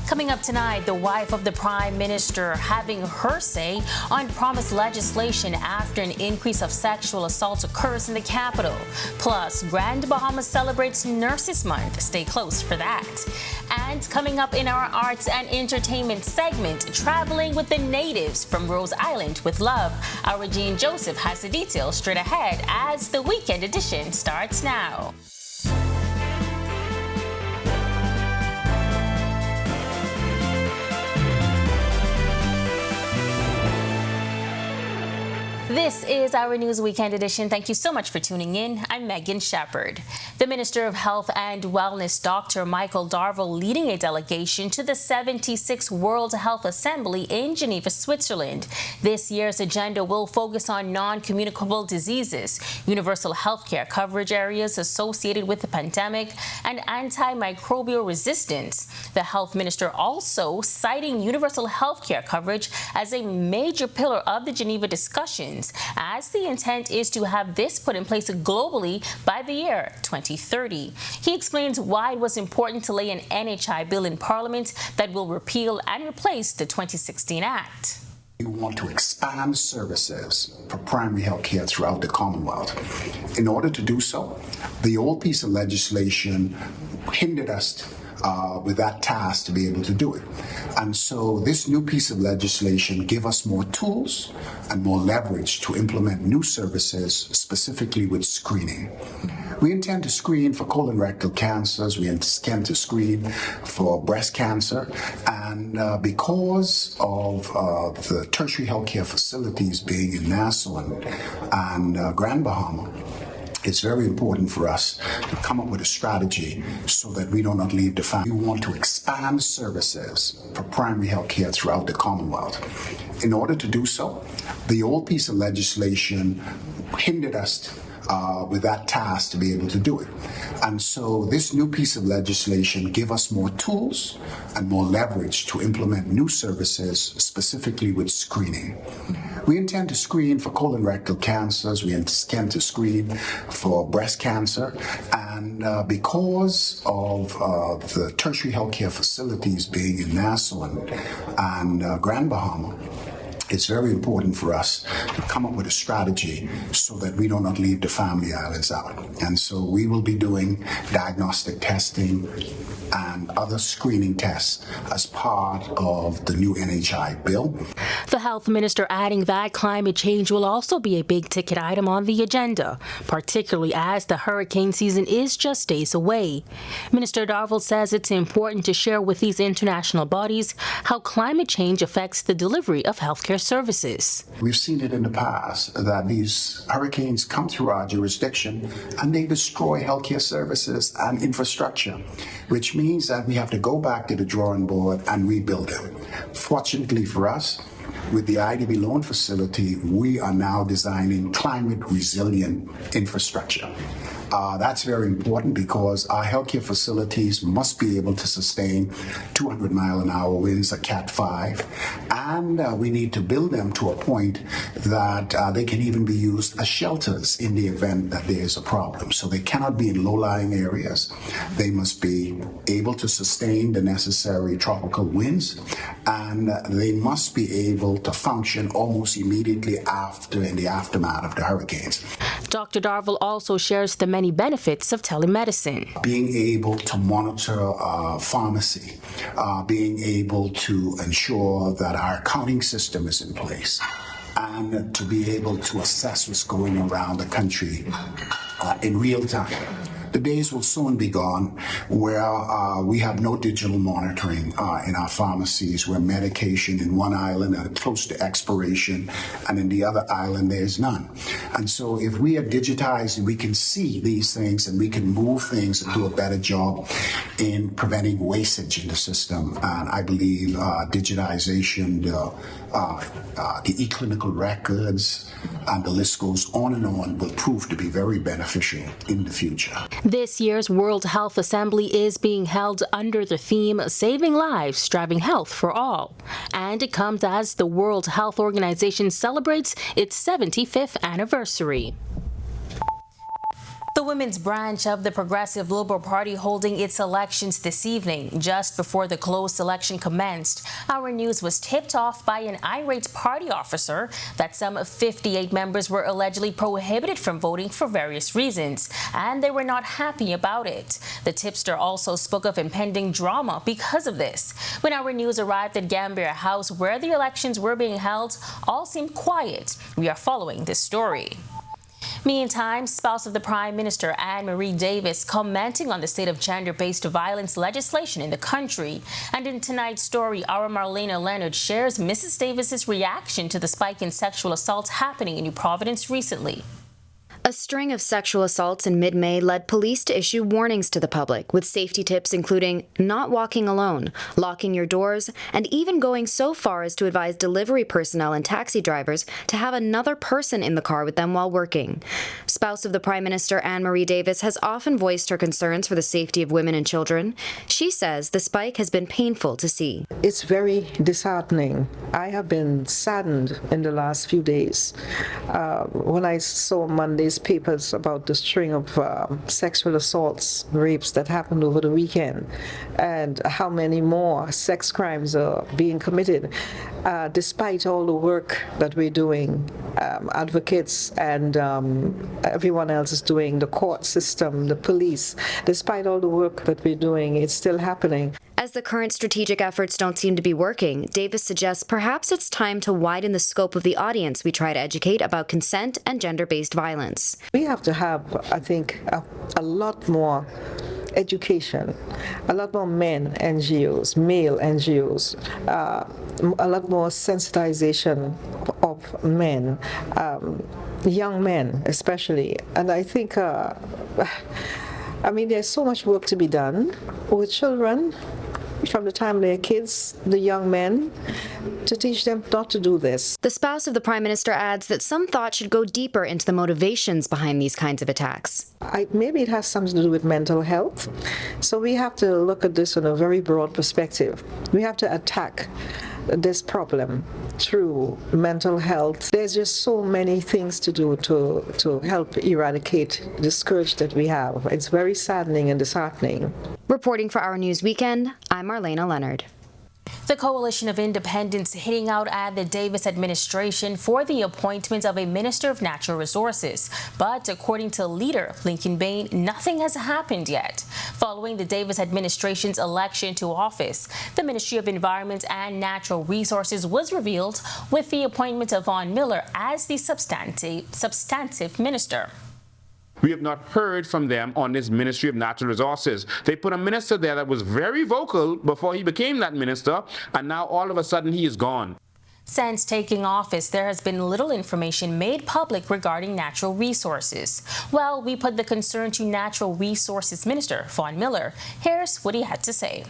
Coming up tonight, the wife of the Prime Minister having her say on promised legislation after an increase of sexual assaults occurs in the capital. Plus, Grand Bahamas celebrates Nurses Month. Stay close for that. And coming up in our arts and entertainment segment, traveling with the natives from Rose Island with love. Our Jean Joseph has the details straight ahead as the weekend edition starts now. This is our News Weekend Edition. Thank you so much for tuning in. I'm Megan Shepard. The Minister of Health and Wellness, Dr. Michael Darville, leading a delegation to the 76th World Health Assembly in Geneva, Switzerland. This year's agenda will focus on non-communicable diseases, universal health care coverage areas associated with the pandemic, and antimicrobial resistance. The health minister also citing universal health care coverage as a major pillar of the Geneva discussions, as the intent is to have this put in place globally by the year 2030. He explains why it was important to lay an NHI bill in Parliament that will repeal and replace the 2016 Act. We want to expand services for primary health care throughout the Commonwealth. In order to do so, the old piece of legislation hindered us with that task to be able to do it. And so this new piece of legislation gives us more tools and more leverage to implement new services, specifically with screening. We intend to screen for colon rectal cancers, we intend to screen for breast cancer, and because of the tertiary healthcare facilities being in Nassau and Grand Bahama, it's very important for us to come up with a strategy so that we do not leave the family. We want to expand services for primary health care throughout the Commonwealth. In order to do so, the old piece of legislation hindered us with that task to be able to do it. And so this new piece of legislation gives us more tools and more leverage to implement new services, specifically with screening. We intend to screen for colon rectal cancers, we intend to screen for breast cancer, and because of the tertiary healthcare facilities being in Nassau and Grand Bahama, it's very important for us to come up with a strategy so that we do not leave the family islands out. And so we will be doing diagnostic testing and other screening tests as part of the new NHI bill. The health minister adding that climate change will also be a big ticket item on the agenda, particularly as the hurricane season is just days away. Minister Darville says it's important to share with these international bodies how climate change affects the delivery of healthcare services. We've seen it in the past that these hurricanes come through our jurisdiction and they destroy healthcare services and infrastructure, which means that we have to go back to the drawing board and rebuild them. Fortunately for us, with the IDB loan facility, we are now designing climate resilient infrastructure. That's very important because our healthcare facilities must be able to sustain 200-mile-an-hour winds at Cat 5, and we need to build them to a point that they can even be used as shelters in the event that there is a problem. So they cannot be in low-lying areas. They must be able to sustain the necessary tropical winds, and they must be able to function almost immediately after, in the aftermath of the hurricanes. Dr. Darville also shares the many benefits of telemedicine. Being able to monitor pharmacy, being able to ensure that our accounting system is in place, and to be able to assess what's going around the country in real time. The days will soon be gone where we have no digital monitoring in our pharmacies, where medication in one island are close to expiration and in the other island there's none. And so if we are digitized, we can see these things and we can move things and do a better job in preventing wastage in the system. And I believe digitization, the e-clinical records, and the list goes on and on, will prove to be very beneficial in the future. This year's World Health Assembly is being held under the theme Saving Lives, Driving Health for All. And it comes as the World Health Organization celebrates its 75th anniversary. The women's branch of the Progressive Liberal Party holding its elections this evening. Just before the closed election commenced, Our News was tipped off by an irate party officer that some 58 members were allegedly prohibited from voting for various reasons, and they were not happy about it. The tipster also spoke of impending drama because of this. When Our News arrived at Gambia House, where the elections were being held, all seemed quiet. We are following this story. Meantime, spouse of the Prime Minister AnneMarie Davis commenting on the state of gender-based violence legislation in the country. And in tonight's story, our Marlena Leonard shares Mrs. Davis's reaction to the spike in sexual assaults happening in New Providence recently. A string of sexual assaults in mid-May led police to issue warnings to the public, with safety tips including not walking alone, locking your doors, and even going so far as to advise delivery personnel and taxi drivers to have another person in the car with them while working. Spouse of the Prime Minister AnneMarie Davis has often voiced her concerns for the safety of women and children. She says the spike has been painful to see. It's very disheartening. I have been saddened in the last few days when I saw Monday's papers about the string of sexual assaults, rapes that happened over the weekend, and how many more sex crimes are being committed, despite all the work that we're doing, advocates and everyone else is doing, the court system, the police. Despite all the work that we're doing, it's still happening. As the current strategic efforts don't seem to be working, Davis suggests perhaps it's time to widen the scope of the audience we try to educate about consent and gender-based violence. We have to have, I think, a lot more education, a lot more men NGOs, male NGOs, a lot more sensitization of men, young men especially. And I think, there's so much work to be done with children, from the time they're kids, the young men, to teach them not to do this. The spouse of the Prime Minister adds that some thought should go deeper into the motivations behind these kinds of attacks. Maybe it has something to do with mental health. So we have to look at this in a very broad perspective. We have to attack this problem through mental health. There's just so many things to do to help eradicate the scourge that we have. It's very saddening and disheartening. Reporting for Our News Weekend, I'm Marlena Leonard. The Coalition of Independents hitting out at the Davis administration for the appointment of a Minister of Natural Resources. But according to leader Lincoln Bain, nothing has happened yet. Following the Davis administration's election to office, the Ministry of Environment and Natural Resources was revealed with the appointment of Vaughn Miller as the substantive minister. We have not heard from them on this Ministry of Natural Resources. They put a minister there that was very vocal before he became that minister, and now all of a sudden he is gone. Since taking office, there has been little information made public regarding natural resources. Well, we put the concern to Natural Resources Minister Vaughn Miller. Here's what he had to say.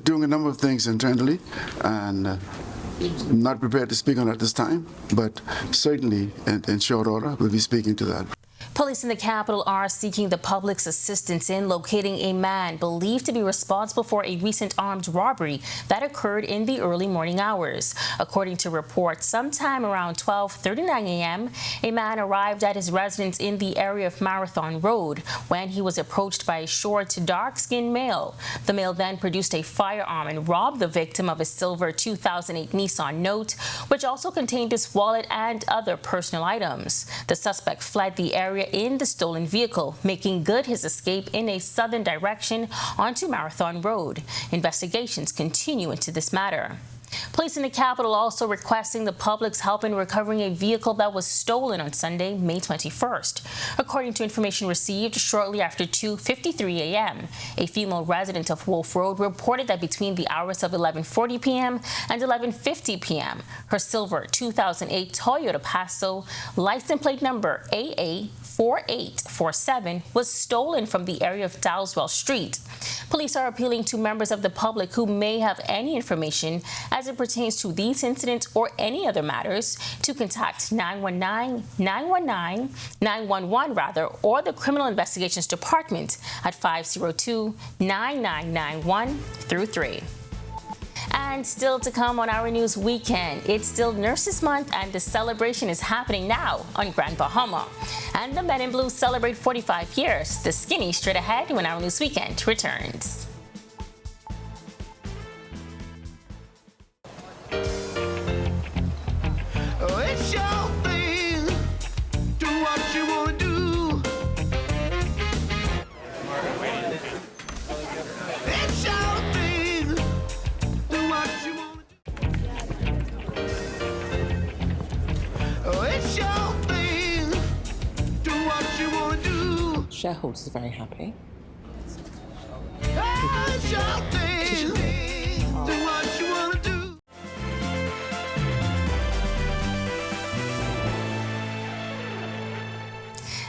Doing a number of things internally, and I'm not prepared to speak on it at this time, but certainly in short order, we'll be speaking to that. Police in the capital are seeking the public's assistance in locating a man believed to be responsible for a recent armed robbery that occurred in the early morning hours. According to reports, sometime around 12:39 a.m., a man arrived at his residence in the area of Marathon Road when he was approached by a short, dark-skinned male. The male then produced a firearm and robbed the victim of a silver 2008 Nissan Note, which also contained his wallet and other personal items. The suspect fled the area in the stolen vehicle, making good his escape in a southern direction onto Marathon Road. Investigations continue into this matter. Police in the capital also requesting the public's help in recovering a vehicle that was stolen on Sunday, May 21st. According to information received shortly after 2:53 a.m., a female resident of Wolf Road reported that between the hours of 11:40 p.m. and 11:50 p.m., her silver 2008 Toyota Passo, license plate number AA4847, was stolen from the area of Dowswell Street. Police are appealing to members of the public who may have any information as it pertains to these incidents or any other matters to contact 911 or the Criminal Investigations Department at 502-9991-3. And still to come on Our News Weekend, it's still Nurses Month and the celebration is happening now on Grand Bahama. And the Men in Blue celebrate 45 years. The skinny straight ahead when Our News Weekend returns. It's your thing. Do what you want to do. It's your thing. Do what you want to do. It's your thing. Do what you want to do. Shareholders are very happy. It's your thing. Do what you want to do.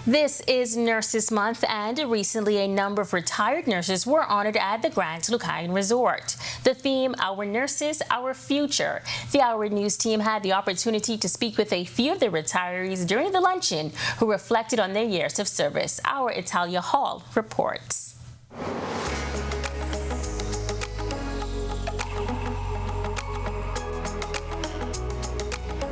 This is Nurses Month, and recently a number of retired nurses were honored at the Grand Lucayan Resort. The theme, Our Nurses, Our Future. The Our News team had the opportunity to speak with a few of the retirees during the luncheon who reflected on their years of service. Our Italia Hall reports.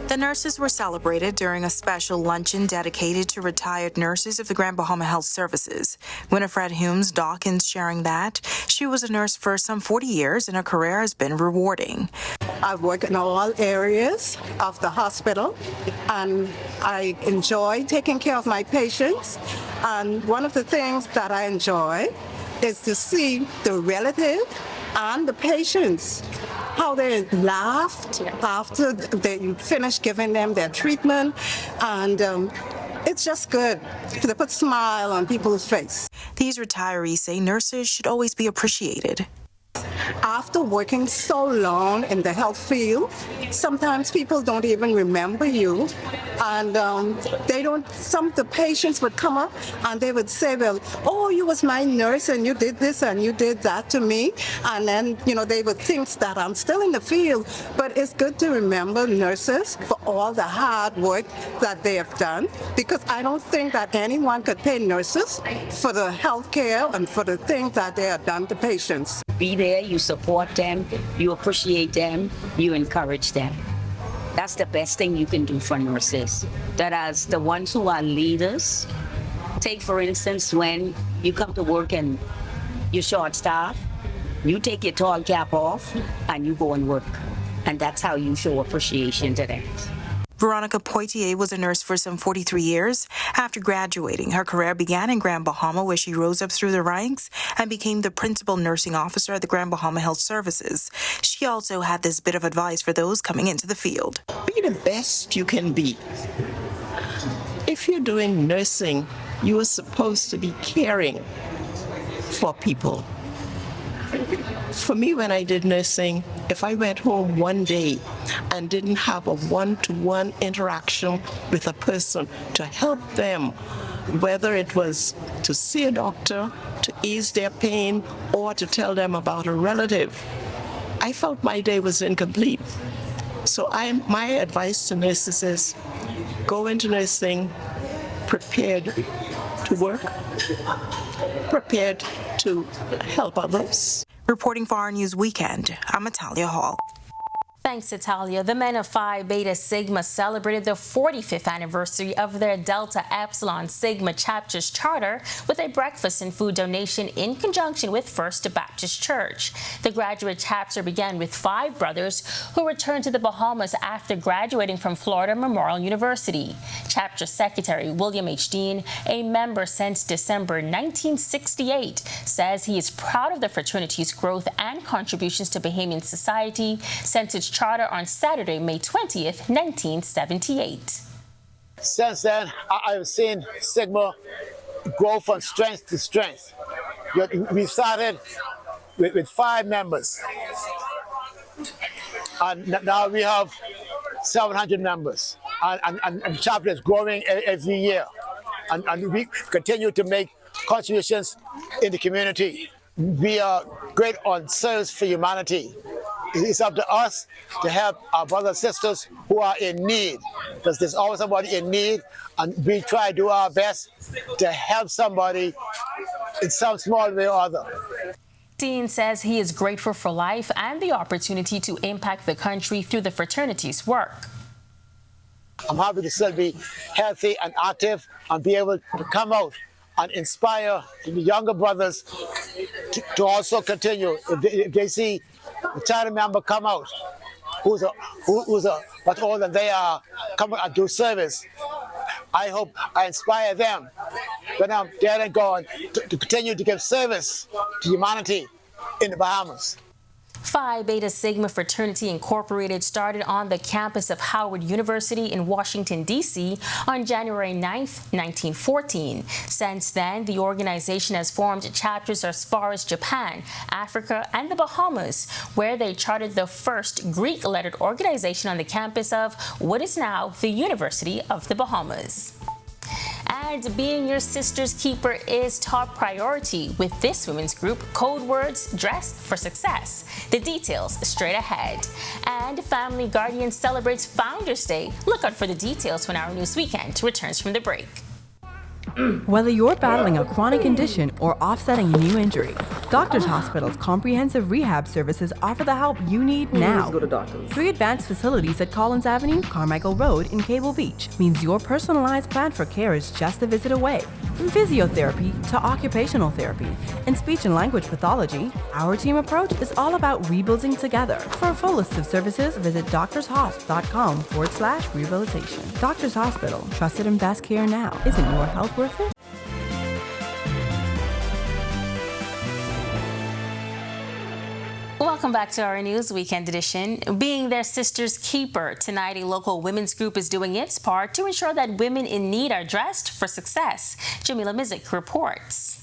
The nurses were celebrated during a special luncheon dedicated to retired nurses of the Grand Bahama Health Services. Winifred Humes Dawkins sharing that she was a nurse for some 40 years and her career has been rewarding. I've worked in all areas of the hospital and I enjoy taking care of my patients. And one of the things that I enjoy is to see the relative and the patients, how they laughed after they finished giving them their treatment. And it's just good to put a smile on people's face. These retirees say nurses should always be appreciated. After working so long in the health field, sometimes people don't even remember you. And some of the patients would come up and they would say, well, oh, you was my nurse and you did this and you did that to me. And then, they would think that I'm still in the field. But it's good to remember nurses for all the hard work that they have done, because I don't think that anyone could pay nurses for the health care and for the things that they have done to patients. Be there, you support them, you appreciate them, you encourage them. That's the best thing you can do for nurses. That as the ones who are leaders, take for instance when you come to work and you're short staffed, you take your tall cap off and you go and work. And that's how you show appreciation to them. Veronica Poitier was a nurse for some 43 years. After graduating, her career began in Grand Bahama, where she rose up through the ranks and became the principal nursing officer at the Grand Bahama Health Services. She also had this bit of advice for those coming into the field. Be the best you can be. If you're doing nursing, you are supposed to be caring for people. For me, when I did nursing, if I went home one day and didn't have a one-to-one interaction with a person to help them, whether it was to see a doctor, to ease their pain, or to tell them about a relative, I felt my day was incomplete. So my advice to nurses is go into nursing prepared to work, prepared to help others. Reporting for Our News Weekend, I'm Italia Hall. Thanks, Italia. The men of Phi Beta Sigma celebrated the 45th anniversary of their Delta Epsilon Sigma Chapter's charter with a breakfast and food donation in conjunction with First Baptist Church. The graduate chapter began with 5 brothers who returned to the Bahamas after graduating from Florida Memorial University. Chapter Secretary William H. Dean, a member since December 1968, says he is proud of the fraternity's growth and contributions to Bahamian society since its charter on Saturday, May 20th, 1978. Since then, I've seen Sigma grow from strength to strength. We started with 5 members, and now we have 700 members, and the chapter is growing every year, and we continue to make contributions in the community. We are great on service for humanity. It's up to us to help our brothers and sisters who are in need, because there's always somebody in need, and we try to do our best to help somebody in some small way or other. Dean says he is grateful for life and the opportunity to impact the country through the fraternity's work. I'm happy to still be healthy and active and be able to come out and inspire the younger brothers to also continue. If they see a child member come out who's much older than they are, come out and do service, I hope I inspire them when I'm dead and gone to continue to give service to humanity in the Bahamas. Phi Beta Sigma Fraternity Incorporated started on the campus of Howard University in Washington, D.C. on January 9th, 1914. Since then, the organization has formed chapters as far as Japan, Africa, and the Bahamas, where they chartered the first Greek-lettered organization on the campus of what is now the University of the Bahamas. And being your sister's keeper is top priority with this women's group, code words Dressed for Success. The details straight ahead. And Family Guardian celebrates Founders Day. Look out for the details when Our News Weekend returns from the break. Whether you're battling a chronic condition or offsetting a new injury, Doctors Hospital's comprehensive rehab services offer the help you need now. Go to doctors. 3 advanced facilities at Collins Avenue, Carmichael Road, in Cable Beach means your personalized plan for care is just a visit away. From physiotherapy to occupational therapy and speech and language pathology, our team approach is all about rebuilding together. For a full list of services, visit doctorshosp.com/rehabilitation. Doctors Hospital, trusted and best care now. Isn't your health worth it? Welcome back to our News Weekend edition. Being their sister's keeper, tonight a local women's group is doing its part to ensure that women in need are dressed for success. Jamila Mizik reports.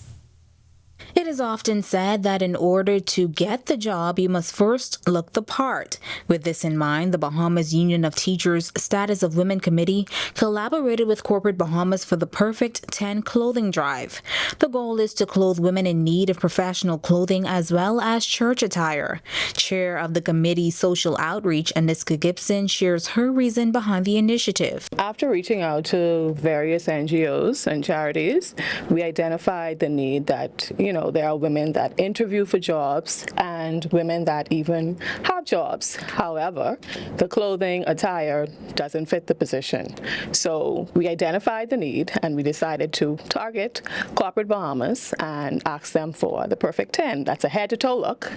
It is often said that in order to get the job, you must first look the part. With this in mind, the Bahamas Union of Teachers Status of Women Committee collaborated with Corporate Bahamas for the Perfect 10 clothing drive. The goal is to clothe women in need of professional clothing as well as church attire. Chair of the committee's social outreach, Aniska Gibson, shares her reason behind the initiative. After reaching out to various NGOs and charities, we identified the need that, there are women that interview for jobs and women that even have jobs. However, the clothing attire doesn't fit the position. So we identified the need and we decided to target Corporate Bahamas and ask them for the perfect 10. That's a head-to-toe look,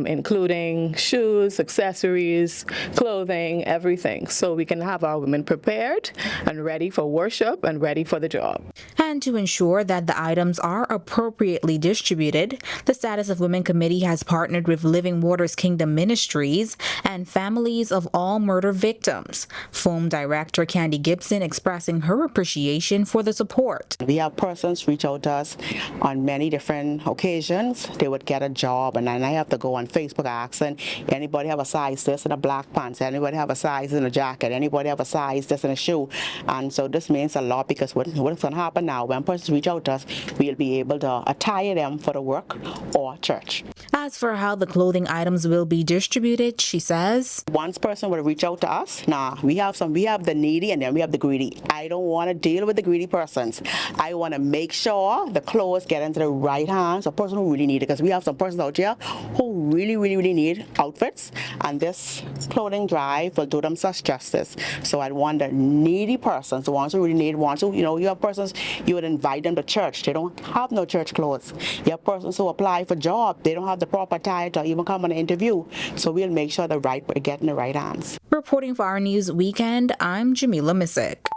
including shoes, accessories, clothing, everything. So we can have our women prepared and ready for worship and ready for the job. And to ensure that the items are appropriately distributed, the Status of Women Committee has partnered with Living Waters Kingdom Ministries and families of all murder victims. FOAM Director Candy Gibson expressing her appreciation for the support. We have persons reach out to us on many different occasions. They would get a job and then I have to go on Facebook asking, anybody have a size this in a black pants? Anybody have a size in a jacket? Anybody have a size this in a shoe? And so this means a lot because what's going to happen now, when persons reach out to us, we'll be able to attire them for the work or church. As for how the clothing items will be distributed, she says, once person will reach out to us, we have the needy and then we have the greedy. I don't want to deal with the greedy persons. I want to make sure the clothes get into the right hands of person who really need it, because we have some persons out here who really need outfits, and this clothing drive will do them such justice. So I want the needy persons, the ones who really need, you have persons, you would invite them to church. They don't have no church clothes. You have persons who apply for job. They don't have the proper attire to even come on an interview. So we'll make sure the right get in the right hands. Reporting for Our News Weekend, I'm Jamila Mizik.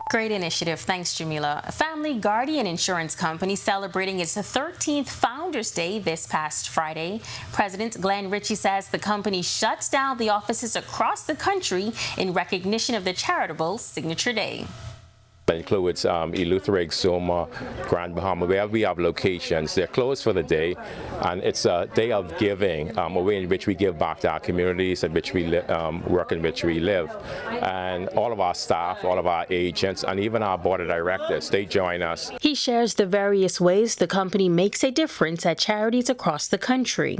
Great initiative. Thanks, Jamila. Family Guardian Insurance Company celebrating its 13th Founders Day this past Friday. President Glenn Ritchie says the company shuts down the offices across the country in recognition of the charitable Signature Day. That includes Eleutheric, Soma, Grand Bahama, where we have locations. They're closed for the day, and it's a day of giving, a way in which we give back to our communities in which we work, in which we live. And all of our staff, all of our agents, and even our board of directors, they join us. He shares the various ways the company makes a difference at charities across the country.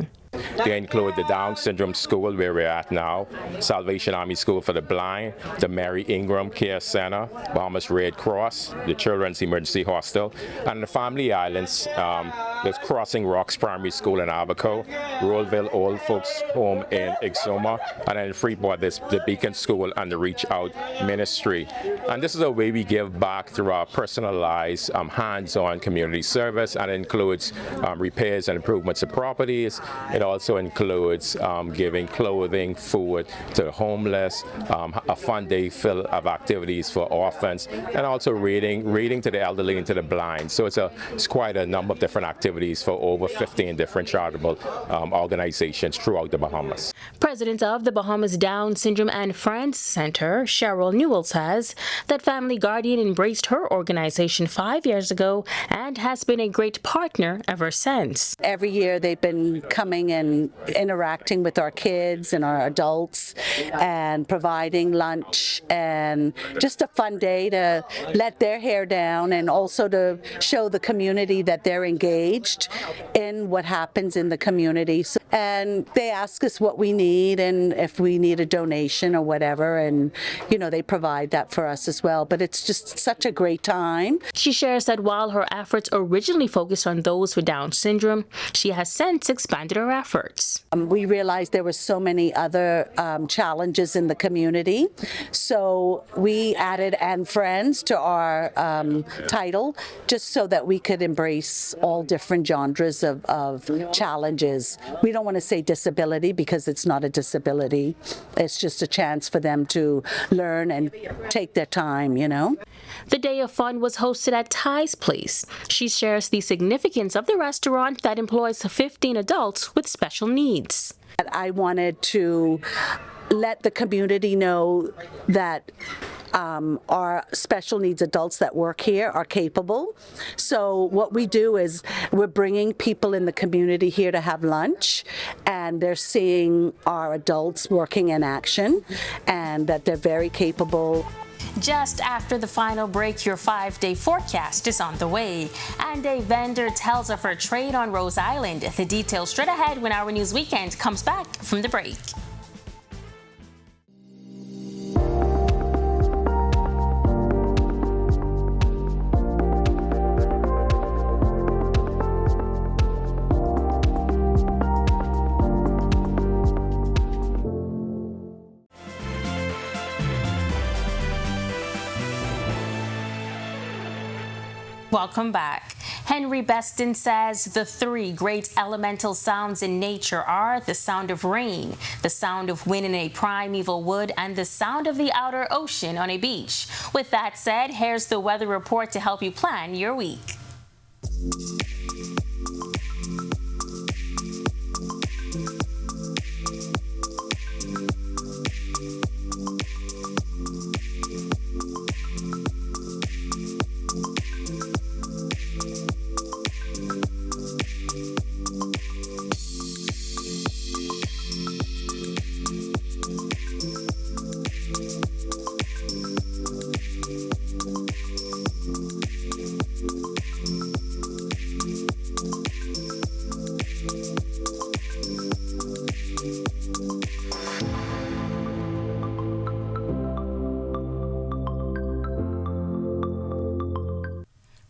They include the Down Syndrome School, where we're at now, Salvation Army School for the Blind, the Mary Ingram Care Center, Bahamas Red Cross, the Children's Emergency Hostel, and the Family Islands There's Crossing Rocks Primary School in Abaco, Rollville Old Folks Home in Exuma, and then in Freeport there's the Beacon School and the Reach Out Ministry. And this is a way we give back through our personalized, hands-on community service, and it includes repairs and improvements of properties. It also includes giving clothing, food to the homeless, a fun day full of activities for orphans, and also reading to the elderly and to the blind. So it's quite a number of different activities for over 15 different charitable organizations throughout the Bahamas. President of the Bahamas Down Syndrome and Friends Center, Cheryl Newell, says that Family Guardian embraced her organization 5 years ago and has been a great partner ever since. Every year they've been coming and interacting with our kids and our adults and providing lunch and just a fun day to let their hair down and also to show the community that they're engaged in what happens in the community. And they ask us what we need and if we need a donation or whatever, and they provide that for us as well. But it's just such a great time. She shares that while her efforts originally focused on those with Down syndrome, she has since expanded her efforts. We realized there were so many other challenges in the community, so we added "and friends" to our title, just so that we could embrace all different genres of challenges. We don't want to say disability because it's not a disability. It's just a chance for them to learn and take their time, The Day of Fun was hosted at Ty's Place. She shares the significance of the restaurant that employs 15 adults with special needs. I wanted to let the community know that our special needs adults that work here are capable. So what we do is we're bringing people in the community here to have lunch, and they're seeing our adults working in action and that they're very capable. Just after the final break, your 5-day forecast is on the way. And a vendor tells of her trade on Rose Island. The details straight ahead when Our News Weekend comes back from the break. Welcome back. Henry Beston says the 3 great elemental sounds in nature are the sound of rain, the sound of wind in a primeval wood, and the sound of the outer ocean on a beach. With that said, here's the weather report to help you plan your week.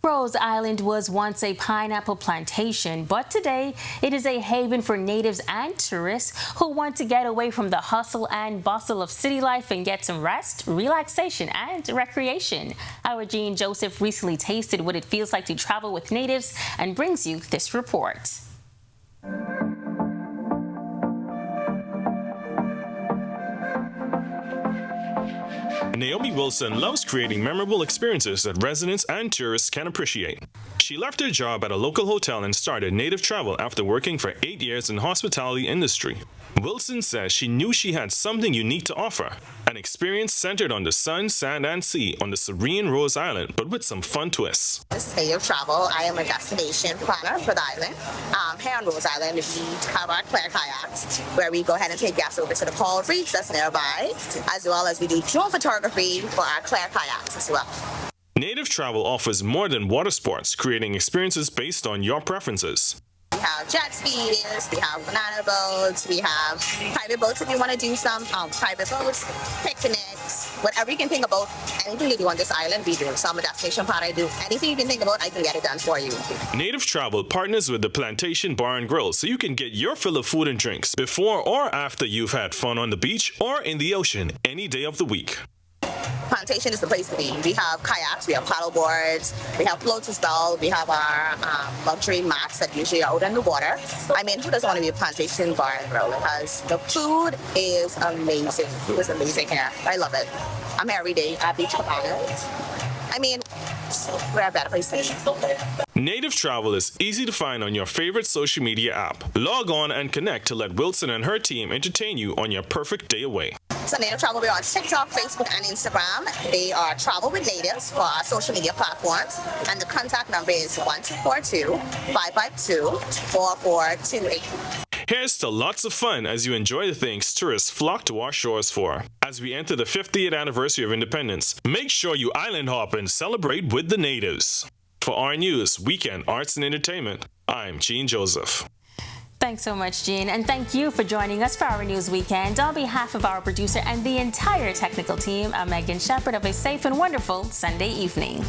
Rose Island was once a pineapple plantation, but today it is a haven for natives and tourists who want to get away from the hustle and bustle of city life and get some rest, relaxation, and recreation. Our Jean Joseph recently tasted what it feels like to travel with natives and brings you this report. Naomi Wilson loves creating memorable experiences that residents and tourists can appreciate. She left her job at a local hotel and started Native Travel after working for 8 years in the hospitality industry. Wilson says she knew she had something unique to offer, an experience centered on the sun, sand, and sea on the serene Rose Island, but with some fun twists. This is Native Travel. I am a destination planner for the island. Here on Rose Island, we have our Claire kayaks, where we go ahead and take guests over to the coral reefs that's nearby, as well as we do drone photography for our Claire kayaks as well. Native Travel offers more than water sports, creating experiences based on your preferences. We have jet skis, we have banana boats, we have private boats if you want to do some private boats, picnics, whatever you can think about, anything you do on this island, we do. So I'm a destination part, I do anything you can think about, I can get it done for you. Native Travel partners with the Plantation Bar and Grill so you can get your fill of food and drinks before or after you've had fun on the beach or in the ocean any day of the week. Plantation is the place to be. We have kayaks, we have paddle boards, we have floats as well, we have our luxury mats that usually are out in the water. I mean, who doesn't want to be a Plantation Bar and Grill? Because the food is amazing. Food is amazing here. I love it. I'm here every day at Beach Bahamas. I mean, we're a better place to be. Native Travel is easy to find on your favorite social media app. Log on and connect to let Wilson and her team entertain you on your perfect day away. So Native Travel, we're on TikTok, Facebook, and Instagram. They are Travel with Natives for our social media platforms. And the contact number is 1242-552-4428. Here's to lots of fun as you enjoy the things tourists flock to our shores for. As we enter the 50th anniversary of independence, make sure you island hop and celebrate with the natives. For Our News, Weekend Arts and Entertainment, I'm Gene Joseph. Thanks so much, Jean, and thank you for joining us for Our News Weekend. On behalf of our producer and the entire technical team, I'm Megan Shepherd. Have a safe and wonderful Sunday evening.